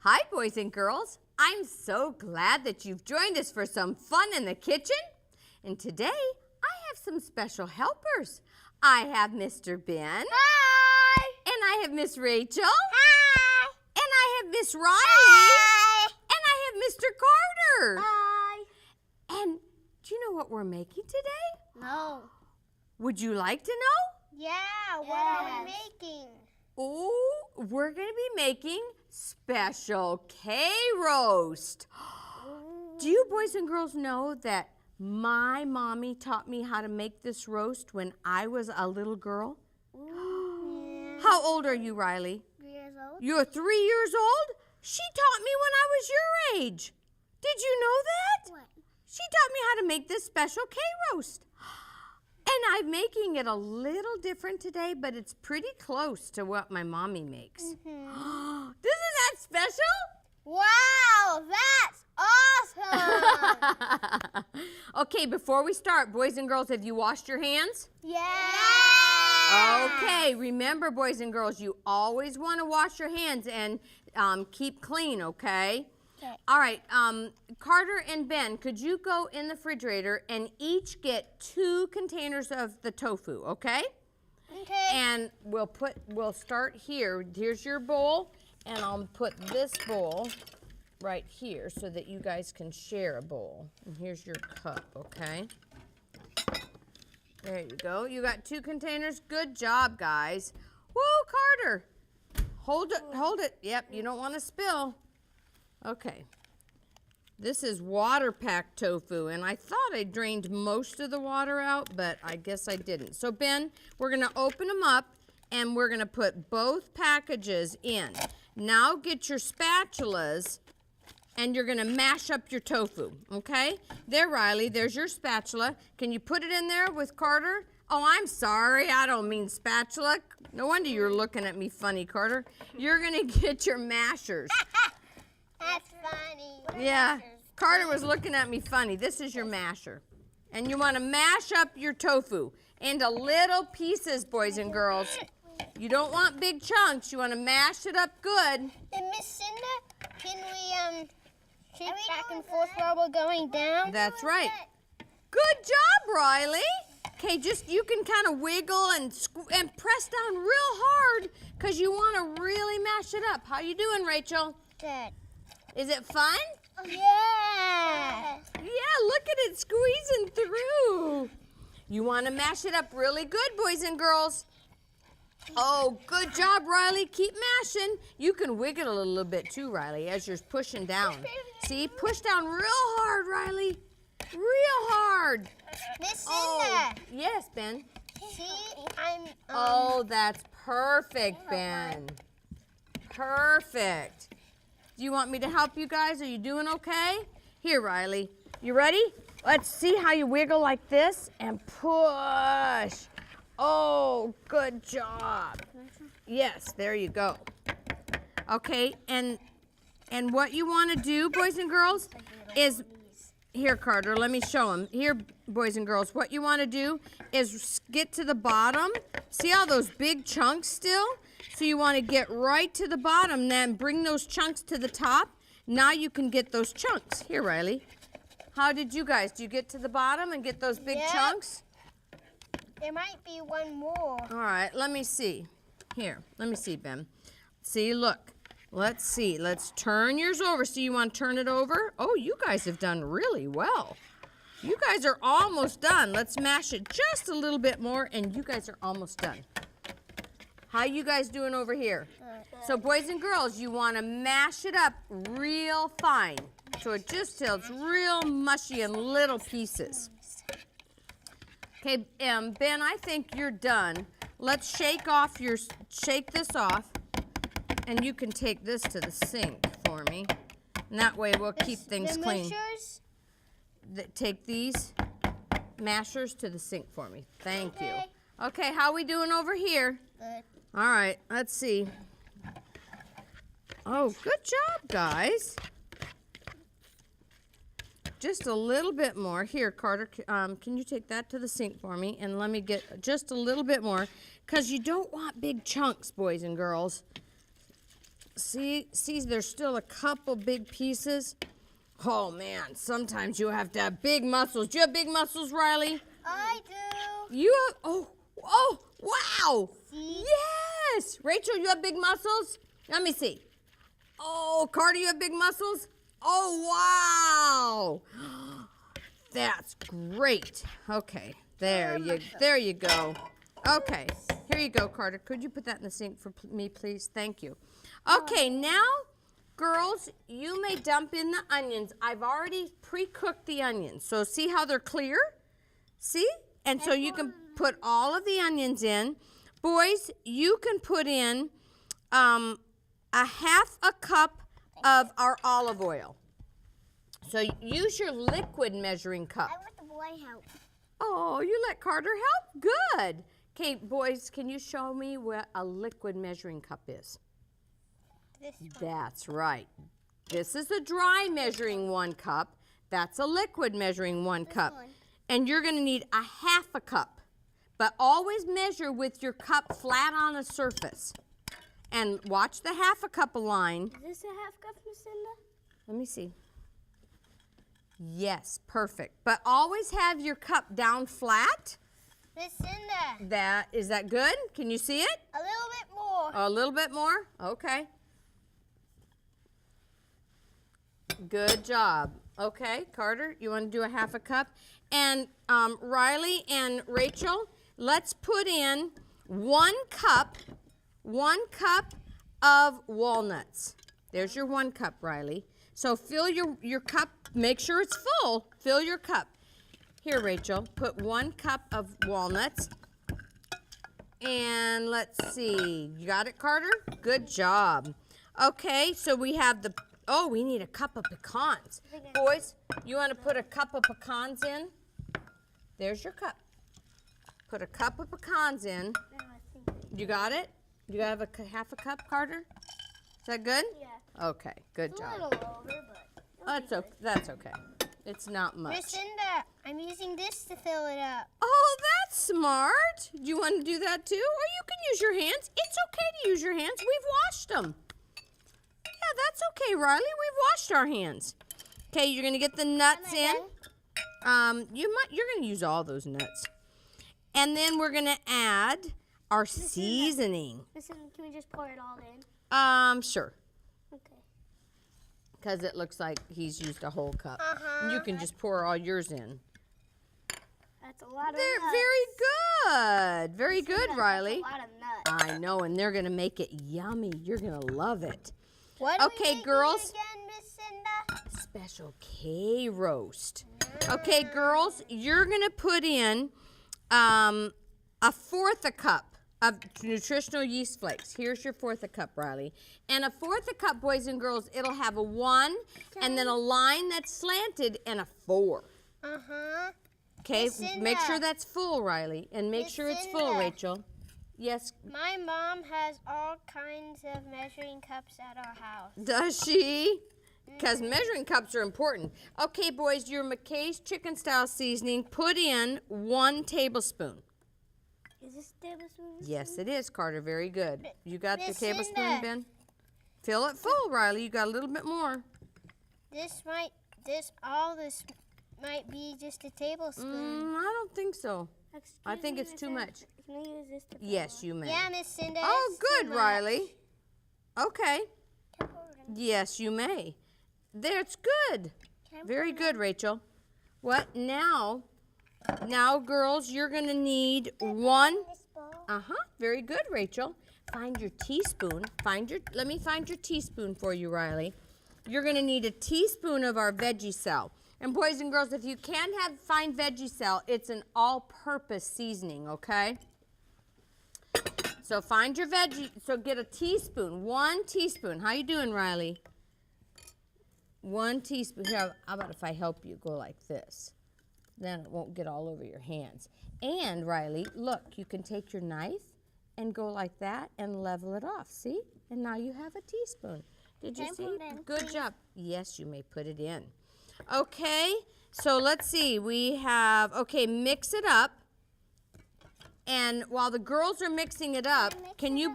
Hi, boys and girls. I'm so glad that you've joined us for some fun in the kitchen. And today, I have some special helpers. I have Mr. Ben. Hi! And I have Miss Rachel. Hi! And I have Miss Riley. Hi! And I have Mr. Carter. Hi! And do you know what we're making today? No. Would you like to know? Yeah, what are we making? Oh, we're going to be making special K-roast. Do you boys and girls know that my mommy taught me how to make this roast when I was a little girl? Yeah. How old are you, Riley? 3 years old. You're 3 years old? She taught me when I was your age. Did you know that? What? She taught me how to make this special K-roast. And I'm making it a little different today, but it's pretty close to what my mommy makes. Isn't that special? Wow, that's awesome! Okay, before we start, boys and girls, have you washed your hands? Yeah! Okay, remember, boys and girls, you always want to wash your hands and keep clean, okay? Okay. All right, Carter and Ben, could you go in the refrigerator and each get 2 containers of the tofu, okay? Okay. And we'll start here. Here's your bowl, and I'll put this bowl right here so that you guys can share a bowl. And here's your cup, okay? There you go. You got 2 containers. Good job, guys. Woo, Carter. Hold it, hold it. Yep, you don't want to spill. Okay. This is water-packed tofu, and I thought I drained most of the water out, but I guess I didn't. So, Ben, we're going to open them up, and we're going to put both packages in. Now get your spatulas, and you're going to mash up your tofu, okay? There, Riley, there's your spatula. Can you put it in there with Carter? Oh, I'm sorry, I don't mean spatula. No wonder you're looking at me funny, Carter. You're going to get your mashers. That's funny. Yeah, Carter was looking at me funny. This is your masher. And you want to mash up your tofu into little pieces, boys and girls. You don't want big chunks. You want to mash it up good. And Miss Cinda, can we shake back and forth while we're going down? That's right. Good job, Riley. Okay, just you can kind of wiggle and press down real hard because you want to really mash it up. How you doing, Rachel? Good. Is it fun? Yeah. Yeah, look at it squeezing through. You want to mash it up really good, boys and girls. Oh, good job, Riley. Keep mashing. You can wiggle a little bit too, Riley, as you're pushing down. See, push down real hard, Riley. Real hard. Miss Cinda. Oh, yes, Ben. See, I'm. Oh, that's perfect, Ben. Perfect. Do you want me to help you guys? Are you doing okay? Here, Riley. You ready? Let's see how you wiggle like this and push. Oh, good job. Yes, there you go. Okay, and what you want to do, boys and girls, is here, Carter, let me show them. Here, boys and girls, what you want to do is get to the bottom. See all those big chunks still? So you want to get right to the bottom, then bring those chunks to the top. Now you can get those chunks. Here, Riley. How did you guys? Do you get to the bottom and get those big chunks? There might be one more. All right, let me see. Here, let me see, Ben. See, look. Let's see. Let's turn yours over. So you want to turn it over? Oh, you guys have done really well. You guys are almost done. Let's mash it just a little bit more, and you guys are almost done. How you guys doing over here? So boys and girls, you want to mash it up real fine. So it just till it's real mushy in little pieces. Okay, Ben, I think you're done. Let's shake this off, and you can take this to the sink for me. And that way we'll keep things clean. Take these mashers to the sink for me. Thank you. Okay, how we doing over here? Good. All right, let's see. Oh, good job, guys. Just a little bit more. Here, Carter, can you take that to the sink for me? And let me get just a little bit more, because you don't want big chunks, boys and girls. See, there's still a couple big pieces. Oh man, sometimes you have to have big muscles. Do you have big muscles, Riley? I do. You have, oh, wow. See? Yes. Rachel, you have big muscles? Let me see. Oh, Carter, you have big muscles? Oh, wow. That's great. Okay, there you go. Okay, here you go, Carter. Could you put that in the sink for me, please? Thank you. Okay, now, girls, you may dump in the onions. I've already pre-cooked the onions. So see how they're clear? See? And so you can put all of the onions in. Boys, you can put in a half a cup of our olive oil. So use your liquid measuring cup. I want the boy help. Oh, you let Carter help? Good. Okay, boys, can you show me what a liquid measuring cup is? This one. That's right. This is a dry measuring 1 cup. That's a liquid measuring 1 cup. one. And you're going to need a half a cup. But always measure with your cup flat on a surface. And watch the half a cup line. Is this a half cup, Miss Cinda? Let me see. Yes, perfect. But always have your cup down flat. Miss Cinda. Is that good? Can you see it? A little bit more. A little bit more? Okay. Good job. Okay, Carter, you want to do a half a cup? And Riley and Rachel, let's put in 1 cup of walnuts. There's your 1 cup, Riley. So fill your cup, make sure it's full. Fill your cup. Here, Rachel, put 1 cup of walnuts. And let's see, you got it, Carter? Good job. Okay, so we have we need a cup of pecans. Boys, you want to put a cup of pecans in? There's your cup. Put a cup of pecans in. You got it? You have half a cup, Carter? Is that good? Yeah. Okay, good It's a job. little over, but That's okay. It's not Miss much. Cinda, I'm using this to fill it up. Oh, that's smart. Do you want to do that too? Or you can use your hands. It's okay to use your hands. We've washed them. Yeah, that's okay, Riley. We've washed our hands. Okay, you're going to get the nuts in. You're going to use all those nuts. And then we're going to add our seasoning. Miss Cinda, can we just pour it all in? Sure. Okay. Because it looks like he's used a whole cup. You can just pour all yours in. That's a lot of They're nuts. very good. Very good, That's Riley. a lot of nuts. I know, and they're going to make it yummy. You're going to love it. What are we Okay, making girls. again, Miss Cinda? Special K roast. Okay, girls, you're going to put in a 1/4 a cup of nutritional yeast flakes. Here's your 1/4 a cup, Riley. And a 1/4 a cup, boys and girls, it'll have a 1 and then a line that's slanted and a 4. Okay, Miss Cinda. make sure that's full, Riley, and make Miss sure it's full, Cinda. Rachel. Yes, My mom has all kinds of measuring cups at our house. does she? Because measuring cups are important. Okay, boys, your McKay's chicken style seasoning, put in 1 tablespoon. Is this a tablespoon? Yes, it is, Carter. Very good. You got the Miss tablespoon, Cinda. Ben? Fill it full, Riley. You got a little bit more. This might be just a tablespoon. I don't think so. Excuse I think me, it's Miss too Cinda. much. Can I use this to fill Yes, up? you may. Yeah, Miss Cinda. Oh, it's too good, much. Riley. Okay. Can I pour it in? Yes, you may. That's good. Can I pour Very it in? good, Rachel. What now? Now, girls, you're going to need 1. This bowl. Very good, Rachel. Find your teaspoon. Let me find your teaspoon for you, Riley. You're going to need a teaspoon of our veggie cell. And boys and girls, if you can't find veggie cell, it's an all-purpose seasoning, okay? So find your veggie, so get a teaspoon, 1 teaspoon. How you doing, Riley? 1 teaspoon. Here, how about if I help you go like this? Then it won't get all over your hands. And, Riley, look, you can take your knife and go like that and level it off, see? And now you have a teaspoon. Did you Can I see? put it in, Good please? job. Yes, you may put it in. Okay, so let's see. We have, mix it up. And while the girls are mixing it up, can you,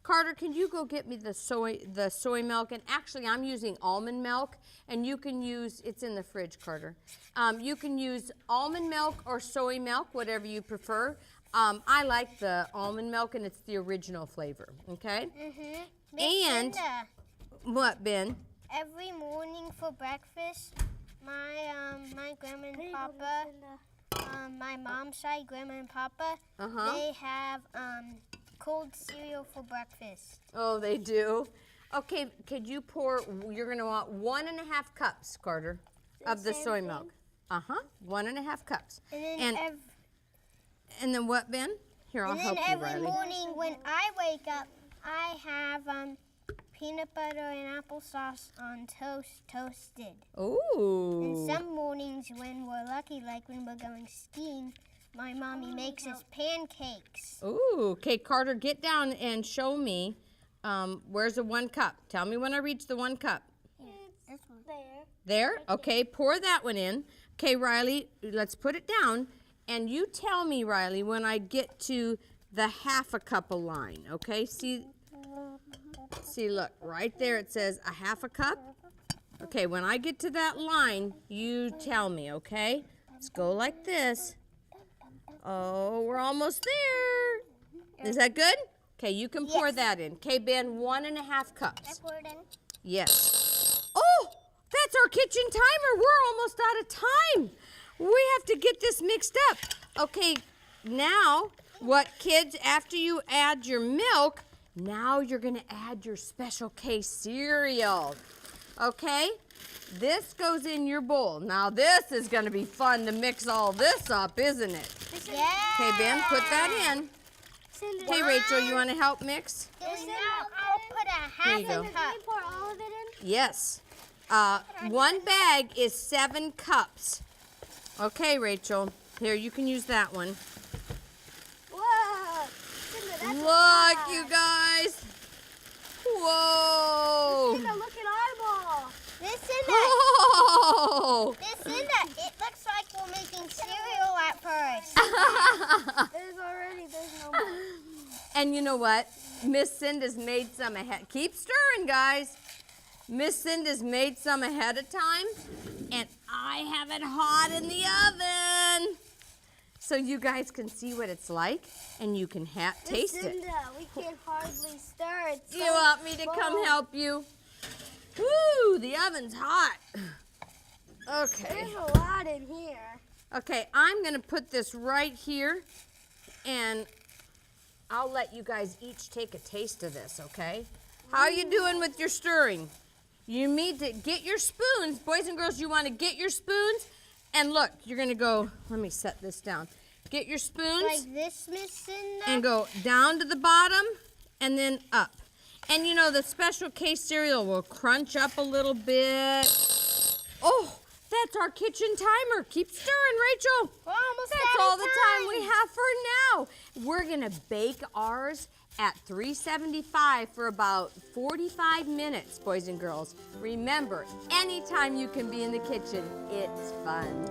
Carter, can you go get me the soy milk? And actually, I'm using almond milk, and you can use, it's in the fridge, Carter. You can use almond milk or soy milk, whatever you prefer. I like the almond milk, and it's the original flavor, okay? Mm-hmm. And, Cinda, what, Ben? every morning for breakfast, my grandma and papa, my mom's side, grandma and papa, they have cold cereal for breakfast. Oh, they do? Okay, could you pour, you're going to want 1.5 cups, Carter, of the soy milk. 1.5 cups. And then what, Ben? Here, I'll help you, And then Riley. every morning when I wake up, I have peanut butter and applesauce on toast, toasted. Ooh. And some mornings when we're lucky, like when we're going skiing, my mommy makes us pancakes. Ooh, okay, Carter, get down and show me. Where's the 1 cup? Tell me when I reach the 1 cup. This one. There. There? Okay, pour that one in. Okay, Riley, let's put it down. And you tell me, Riley, when I get to the 1/2 cup of line, okay? See, look, right there it says 1/2 cup. Okay, when I get to that line, you tell me, okay? Let's go like this. Oh, we're almost there. Is that good? Okay, you can pour that in. Okay, Ben, 1.5 cups. I poured in. Yes. Oh, that's our kitchen timer. We're almost out of time. We have to get this mixed up. Okay, now, what, kids, after you add your milk, now you're going to add your Special K cereal. Okay? This goes in your bowl. Now, this is going to be fun to mix all this up, isn't it? Yeah. Okay, Ben, put that in. Okay, Rachel, you want to help mix? I'll put a Here you go. 1/2 cup. Can we pour all of it in? Yes. 1 bag is 7 cups. Okay, Rachel. Here, you can use that one. Whoa. Cinda, that's Look, you guys. Whoa. Cinda, look at our ball. This Cinda, Oh. it looks like we're making cereal at first. There's no more. And you know what? Miss Cinda's made some ahead. Keep stirring, guys. Miss Cinda's made some ahead of time, and I have it hot in the oven. So you guys can see what it's like, and you can taste it. Cinda, we can hardly stir. It's You want me to come help you? Woo, the oven's hot. Okay. There's a lot in here. Okay, I'm going to put this right here, and I'll let you guys each take a taste of this, okay? How are you doing with your stirring? You need to get your spoons. Boys and girls, you want to get your spoons. And look, you're going to go, let me set this down. Get your spoons. Like this, Miss Cinda? And go down to the bottom and then up. And you know, the Special K cereal will crunch up a little bit. Oh, that's our kitchen timer. Keep stirring, Rachel. We're almost That's out all of the time we have for now. We're going to bake ours at 375 for about 45 minutes, boys and girls. Remember, anytime you can be in the kitchen, it's fun.